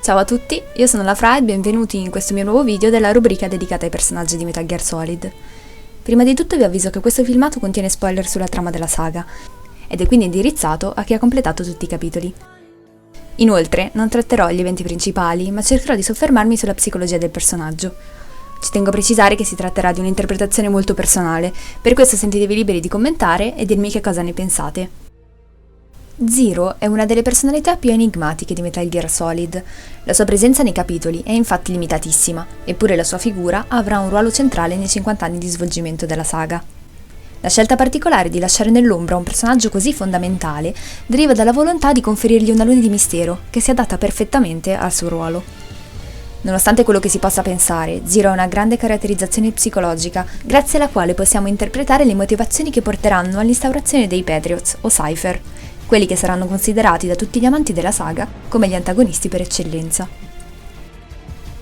Ciao a tutti, io sono la Fra e benvenuti in questo mio nuovo video della rubrica dedicata ai personaggi di Metal Gear Solid. Prima di tutto vi avviso che questo filmato contiene spoiler sulla trama della saga, ed è quindi indirizzato a chi ha completato tutti i capitoli. Inoltre, non tratterò gli eventi principali, ma cercherò di soffermarmi sulla psicologia del personaggio. Ci tengo a precisare che si tratterà di un'interpretazione molto personale, per questo sentitevi liberi di commentare e dirmi che cosa ne pensate. Zero è una delle personalità più enigmatiche di Metal Gear Solid. La sua presenza nei capitoli è infatti limitatissima, eppure la sua figura avrà un ruolo centrale nei 50 anni di svolgimento della saga. La scelta particolare di lasciare nell'ombra un personaggio così fondamentale deriva dalla volontà di conferirgli una luna di mistero che si adatta perfettamente al suo ruolo. Nonostante quello che si possa pensare, Zero ha una grande caratterizzazione psicologica, grazie alla quale possiamo interpretare le motivazioni che porteranno all'instaurazione dei Patriots o Cypher, quelli che saranno considerati da tutti gli amanti della saga come gli antagonisti per eccellenza.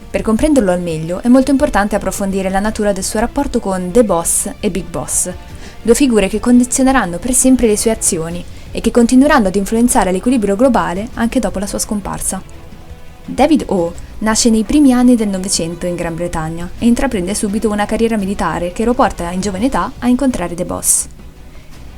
Per comprenderlo al meglio è molto importante approfondire la natura del suo rapporto con The Boss e Big Boss, due figure che condizioneranno per sempre le sue azioni e che continueranno ad influenzare l'equilibrio globale anche dopo la sua scomparsa. David O nasce nei primi anni del Novecento in Gran Bretagna e intraprende subito una carriera militare che lo porta in giovane età a incontrare The Boss.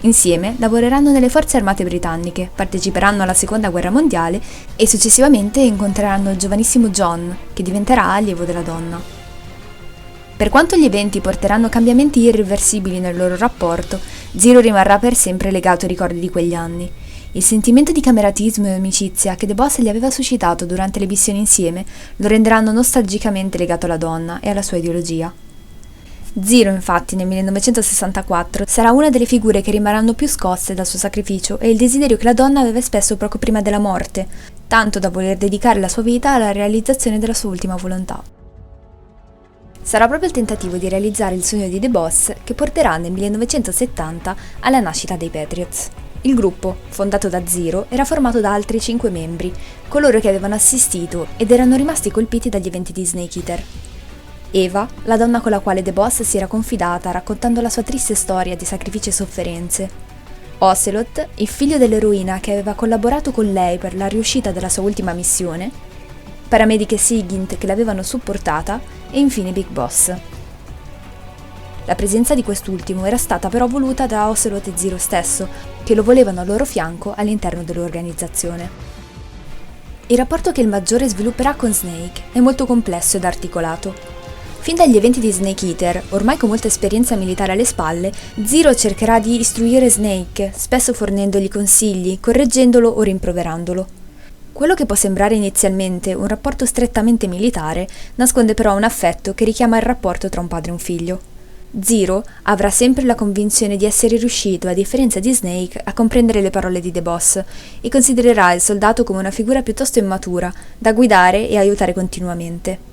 Insieme lavoreranno nelle forze armate britanniche, parteciperanno alla Seconda Guerra Mondiale e successivamente incontreranno il giovanissimo John, che diventerà allievo della donna. Per quanto gli eventi porteranno cambiamenti irreversibili nel loro rapporto, Zero rimarrà per sempre legato ai ricordi di quegli anni. Il sentimento di cameratismo e amicizia che The Boss gli aveva suscitato durante le missioni insieme lo renderanno nostalgicamente legato alla donna e alla sua ideologia. Zero, infatti, nel 1964 sarà una delle figure che rimarranno più scosse dal suo sacrificio e il desiderio che la donna aveva espresso poco prima della morte, tanto da voler dedicare la sua vita alla realizzazione della sua ultima volontà. Sarà proprio il tentativo di realizzare il sogno di The Boss che porterà nel 1970 alla nascita dei Patriots. Il gruppo, fondato da Zero, era formato da altri 5 membri, coloro che avevano assistito ed erano rimasti colpiti dagli eventi di Snake Eater. Eva, la donna con la quale The Boss si era confidata raccontando la sua triste storia di sacrifici e sofferenze. Ocelot, il figlio dell'eroina che aveva collaborato con lei per la riuscita della sua ultima missione, paramediche Sigint che l'avevano supportata e infine Big Boss. La presenza di quest'ultimo era stata però voluta da Ocelot e Zero stesso, che lo volevano al loro fianco all'interno dell'organizzazione. Il rapporto che il Maggiore svilupperà con Snake è molto complesso ed articolato. Fin dagli eventi di Snake Eater, ormai con molta esperienza militare alle spalle, Zero cercherà di istruire Snake, spesso fornendogli consigli, correggendolo o rimproverandolo. Quello che può sembrare inizialmente un rapporto strettamente militare, nasconde però un affetto che richiama il rapporto tra un padre e un figlio. Zero avrà sempre la convinzione di essere riuscito, a differenza di Snake, a comprendere le parole di The Boss e considererà il soldato come una figura piuttosto immatura, da guidare e aiutare continuamente.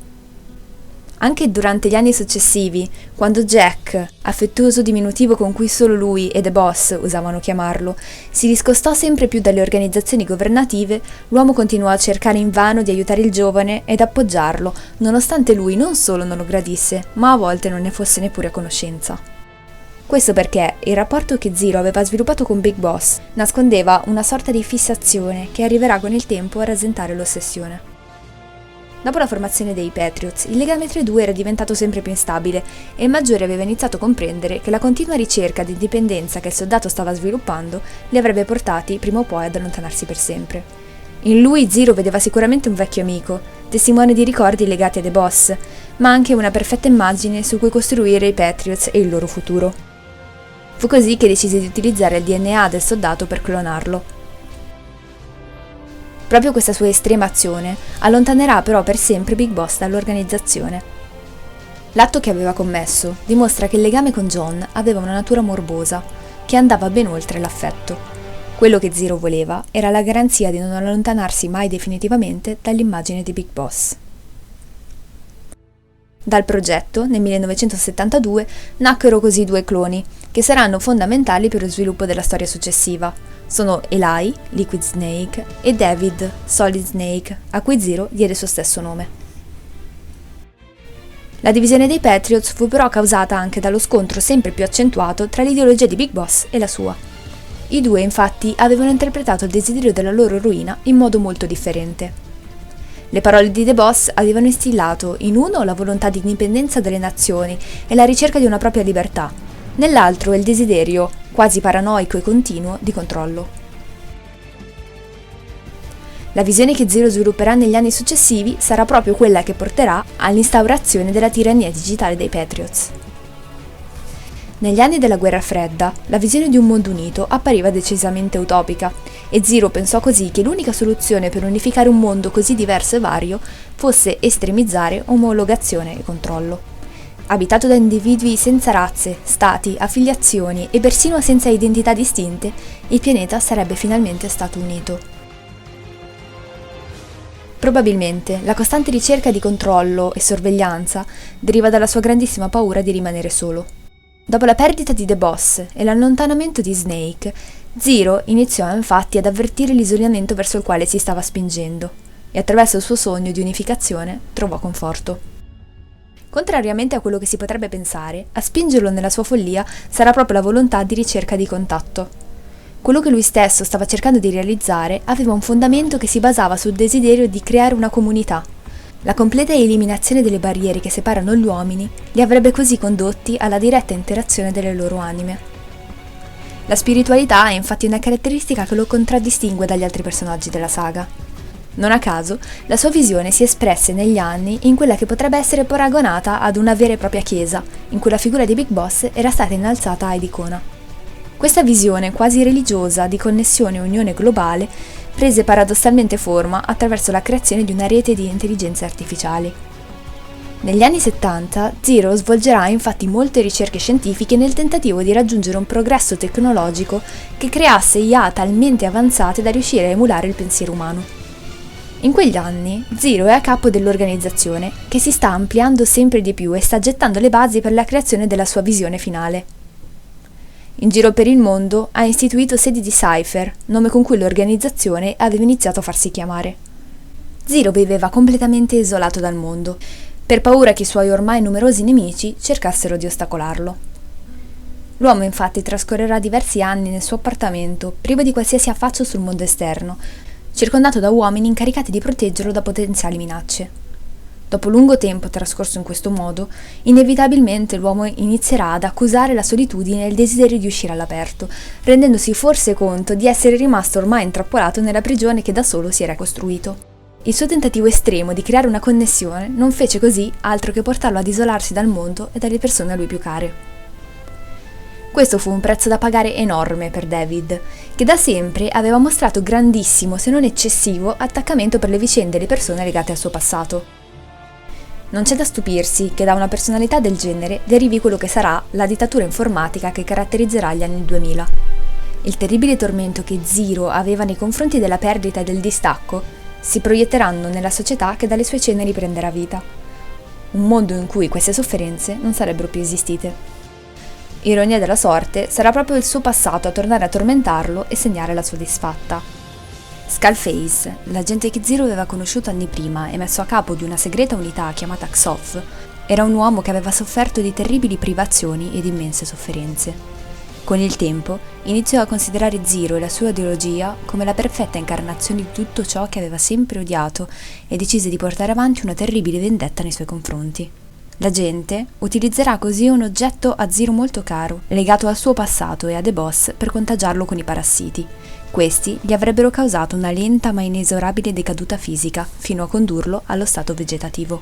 Anche durante gli anni successivi, quando Jack, affettuoso diminutivo con cui solo lui e The Boss usavano chiamarlo, si discostò sempre più dalle organizzazioni governative, l'uomo continuò a cercare invano di aiutare il giovane ed appoggiarlo, nonostante lui non solo non lo gradisse, ma a volte non ne fosse neppure a conoscenza. Questo perché il rapporto che Zero aveva sviluppato con Big Boss nascondeva una sorta di fissazione che arriverà con il tempo a rasentare l'ossessione. Dopo la formazione dei Patriots, il legame tra i due era diventato sempre più instabile e il Maggiore aveva iniziato a comprendere che la continua ricerca di indipendenza che il soldato stava sviluppando li avrebbe portati prima o poi ad allontanarsi per sempre. In lui Zero vedeva sicuramente un vecchio amico, testimone di ricordi legati a The Boss, ma anche una perfetta immagine su cui costruire i Patriots e il loro futuro. Fu così che decise di utilizzare il DNA del soldato per clonarlo. Proprio questa sua estrema azione allontanerà però per sempre Big Boss dall'organizzazione. L'atto che aveva commesso dimostra che il legame con John aveva una natura morbosa, che andava ben oltre l'affetto. Quello che Zero voleva era la garanzia di non allontanarsi mai definitivamente dall'immagine di Big Boss. Dal progetto, nel 1972, nacquero così 2 cloni, che saranno fondamentali per lo sviluppo della storia successiva. Sono Eli, Liquid Snake, e David, Solid Snake, a cui Zero diede il suo stesso nome. La divisione dei Patriots fu però causata anche dallo scontro sempre più accentuato tra l'ideologia di Big Boss e la sua. I due infatti avevano interpretato il desiderio della loro ruina in modo molto differente. Le parole di The Boss avevano instillato in uno la volontà di indipendenza delle nazioni e la ricerca di una propria libertà, nell'altro il desiderio, quasi paranoico e continuo, di controllo. La visione che Zero svilupperà negli anni successivi sarà proprio quella che porterà all'instaurazione della tirannia digitale dei Patriots. Negli anni della Guerra Fredda, la visione di un mondo unito appariva decisamente utopica, e Zero pensò così che l'unica soluzione per unificare un mondo così diverso e vario fosse estremizzare omologazione e controllo. Abitato da individui senza razze, stati, affiliazioni e persino senza identità distinte, il pianeta sarebbe finalmente stato unito. Probabilmente la costante ricerca di controllo e sorveglianza deriva dalla sua grandissima paura di rimanere solo. Dopo la perdita di The Boss e l'allontanamento di Snake, Zero iniziò infatti ad avvertire l'isolamento verso il quale si stava spingendo, e attraverso il suo sogno di unificazione trovò conforto. Contrariamente a quello che si potrebbe pensare, a spingerlo nella sua follia sarà proprio la volontà di ricerca di contatto. Quello che lui stesso stava cercando di realizzare aveva un fondamento che si basava sul desiderio di creare una comunità. La completa eliminazione delle barriere che separano gli uomini li avrebbe così condotti alla diretta interazione delle loro anime. La spiritualità è infatti una caratteristica che lo contraddistingue dagli altri personaggi della saga. Non a caso, la sua visione si espresse negli anni in quella che potrebbe essere paragonata ad una vera e propria chiesa, in cui la figura di Big Boss era stata innalzata ad icona. Questa visione quasi religiosa di connessione e unione globale prese paradossalmente forma attraverso la creazione di una rete di intelligenze artificiali. Negli anni 70, Zero svolgerà infatti molte ricerche scientifiche nel tentativo di raggiungere un progresso tecnologico che creasse IA talmente avanzate da riuscire a emulare il pensiero umano. In quegli anni, Zero è a capo dell'organizzazione, che si sta ampliando sempre di più e sta gettando le basi per la creazione della sua visione finale. In giro per il mondo ha istituito sedi di Cypher, nome con cui l'organizzazione aveva iniziato a farsi chiamare. Zero viveva completamente isolato dal mondo, per paura che i suoi ormai numerosi nemici cercassero di ostacolarlo. L'uomo infatti trascorrerà diversi anni nel suo appartamento, privo di qualsiasi affaccio sul mondo esterno, circondato da uomini incaricati di proteggerlo da potenziali minacce. Dopo lungo tempo trascorso in questo modo, inevitabilmente l'uomo inizierà ad accusare la solitudine e il desiderio di uscire all'aperto, rendendosi forse conto di essere rimasto ormai intrappolato nella prigione che da solo si era costruito. Il suo tentativo estremo di creare una connessione non fece così altro che portarlo ad isolarsi dal mondo e dalle persone a lui più care. Questo fu un prezzo da pagare enorme per David, che da sempre aveva mostrato grandissimo, se non eccessivo, attaccamento per le vicende e le persone legate al suo passato. Non c'è da stupirsi che da una personalità del genere derivi quello che sarà la dittatura informatica che caratterizzerà gli anni 2000. Il terribile tormento che Zero aveva nei confronti della perdita e del distacco si proietteranno nella società che dalle sue ceneri prenderà vita. Un mondo in cui queste sofferenze non sarebbero più esistite. Ironia della sorte, sarà proprio il suo passato a tornare a tormentarlo e segnare la sua disfatta. Skullface, l'agente che Zero aveva conosciuto anni prima e messo a capo di una segreta unità chiamata Xof, era un uomo che aveva sofferto di terribili privazioni ed immense sofferenze. Con il tempo, iniziò a considerare Zero e la sua ideologia come la perfetta incarnazione di tutto ciò che aveva sempre odiato e decise di portare avanti una terribile vendetta nei suoi confronti. L'agente utilizzerà così un oggetto a Zero molto caro, legato al suo passato e a The Boss per contagiarlo con i parassiti. Questi gli avrebbero causato una lenta ma inesorabile decaduta fisica, fino a condurlo allo stato vegetativo.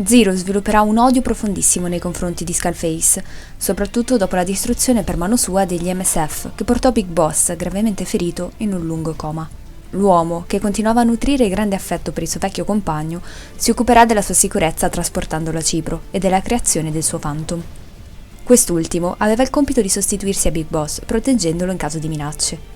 Zero svilupperà un odio profondissimo nei confronti di Skullface, soprattutto dopo la distruzione per mano sua degli MSF, che portò Big Boss, gravemente ferito, in un lungo coma. L'uomo, che continuava a nutrire grande affetto per il suo vecchio compagno, si occuperà della sua sicurezza trasportandolo a Cipro e della creazione del suo Phantom. Quest'ultimo aveva il compito di sostituirsi a Big Boss, proteggendolo in caso di minacce.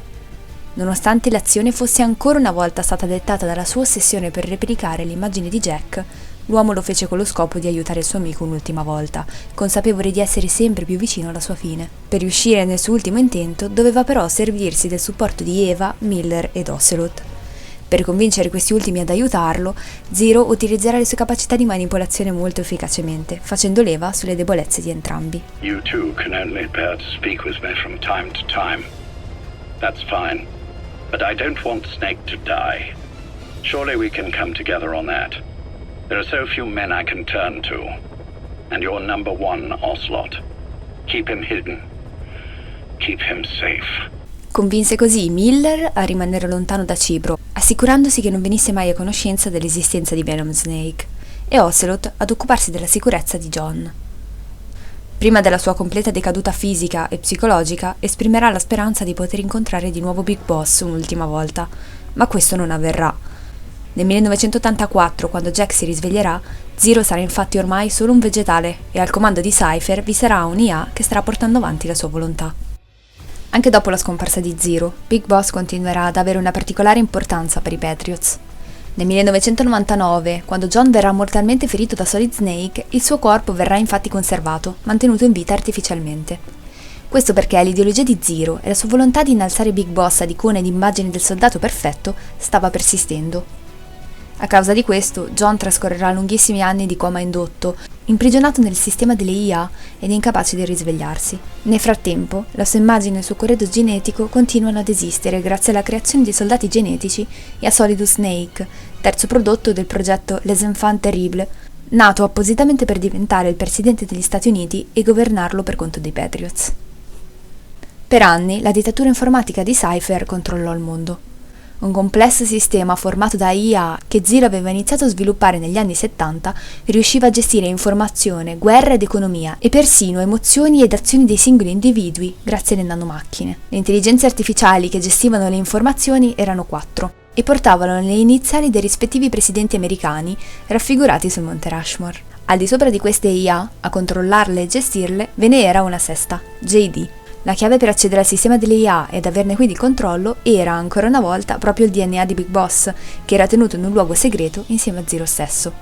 Nonostante l'azione fosse ancora una volta stata dettata dalla sua ossessione per replicare l'immagine di Jack, l'uomo lo fece con lo scopo di aiutare il suo amico un'ultima volta, consapevole di essere sempre più vicino alla sua fine. Per riuscire nel suo ultimo intento, doveva però servirsi del supporto di Eva, Miller ed Ocelot. Per convincere questi ultimi ad aiutarlo, Zero utilizzerà le sue capacità di manipolazione molto efficacemente, facendo leva sulle debolezze di entrambi. You two can only bear to speak with me from time to time. That's fine. But I don't want Snake to die. Surely we can come together on that. There are so few men I can turn to. And you're number one, Ocelot. Keep him hidden. Keep him safe. Convinse così Miller a rimanere lontano da Cibro, assicurandosi che non venisse mai a conoscenza dell'esistenza di Venom Snake, e Ocelot ad occuparsi della sicurezza di John. Prima della sua completa decaduta fisica e psicologica, esprimerà la speranza di poter incontrare di nuovo Big Boss un'ultima volta, ma questo non avverrà. Nel 1984, quando Jack si risveglierà, Zero sarà infatti ormai solo un vegetale e al comando di Cypher vi sarà un'IA che starà portando avanti la sua volontà. Anche dopo la scomparsa di Zero, Big Boss continuerà ad avere una particolare importanza per i Patriots. Nel 1999, quando John verrà mortalmente ferito da Solid Snake, il suo corpo verrà infatti conservato, mantenuto in vita artificialmente. Questo perché l'ideologia di Zero e la sua volontà di innalzare Big Boss ad icona ed immagine del soldato perfetto stava persistendo. A causa di questo, John trascorrerà lunghissimi anni di coma indotto, imprigionato nel sistema delle IA ed incapace di risvegliarsi. Nel frattempo, la sua immagine e il suo corredo genetico continuano ad esistere grazie alla creazione di soldati genetici e a Solidus Snake, terzo prodotto del progetto Les Enfants Terribles, nato appositamente per diventare il presidente degli Stati Uniti e governarlo per conto dei Patriots. Per anni, la dittatura informatica di Cypher controllò il mondo. Un complesso sistema formato da IA che Zero aveva iniziato a sviluppare negli anni 70 riusciva a gestire informazione, guerra ed economia e persino emozioni ed azioni dei singoli individui grazie alle nanomacchine. Le intelligenze artificiali che gestivano le informazioni erano 4 e portavano le iniziali dei rispettivi presidenti americani raffigurati sul Monte Rushmore. Al di sopra di queste IA, a controllarle e gestirle, ve ne era una sesta, JD. La chiave per accedere al sistema delle IA ed averne quindi il controllo era ancora una volta proprio il DNA di Big Boss, che era tenuto in un luogo segreto insieme a Zero stesso.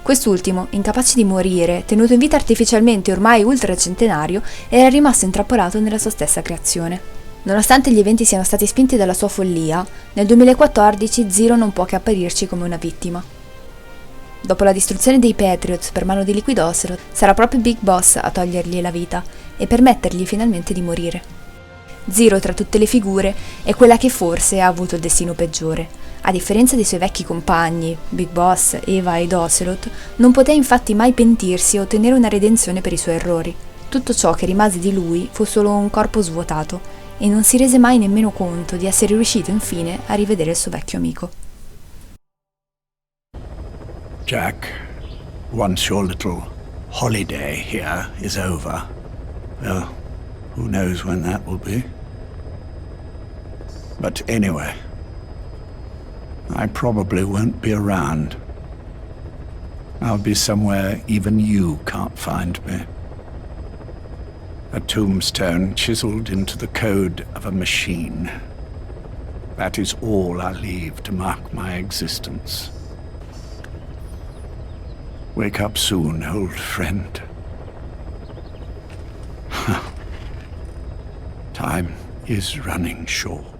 Quest'ultimo, incapace di morire, tenuto in vita artificialmente ormai ultracentenario, era rimasto intrappolato nella sua stessa creazione. Nonostante gli eventi siano stati spinti dalla sua follia, nel 2014 Zero non può che apparirci come una vittima. Dopo la distruzione dei Patriots per mano di Liquid Ocelot, sarà proprio Big Boss a togliergli la vita e permettergli finalmente di morire. Zero, tra tutte le figure, è quella che forse ha avuto il destino peggiore. A differenza dei suoi vecchi compagni, Big Boss, Eva ed Ocelot, non poté infatti mai pentirsi o ottenere una redenzione per i suoi errori. Tutto ciò che rimase di lui fu solo un corpo svuotato e non si rese mai nemmeno conto di essere riuscito infine a rivedere il suo vecchio amico. Jack, once your little holiday here is over, well, who knows when that will be. But anyway, I probably won't be around. I'll be somewhere even you can't find me. A tombstone chiseled into the code of a machine. That is all I leave to mark my existence. Wake up soon, old friend. Time is running short.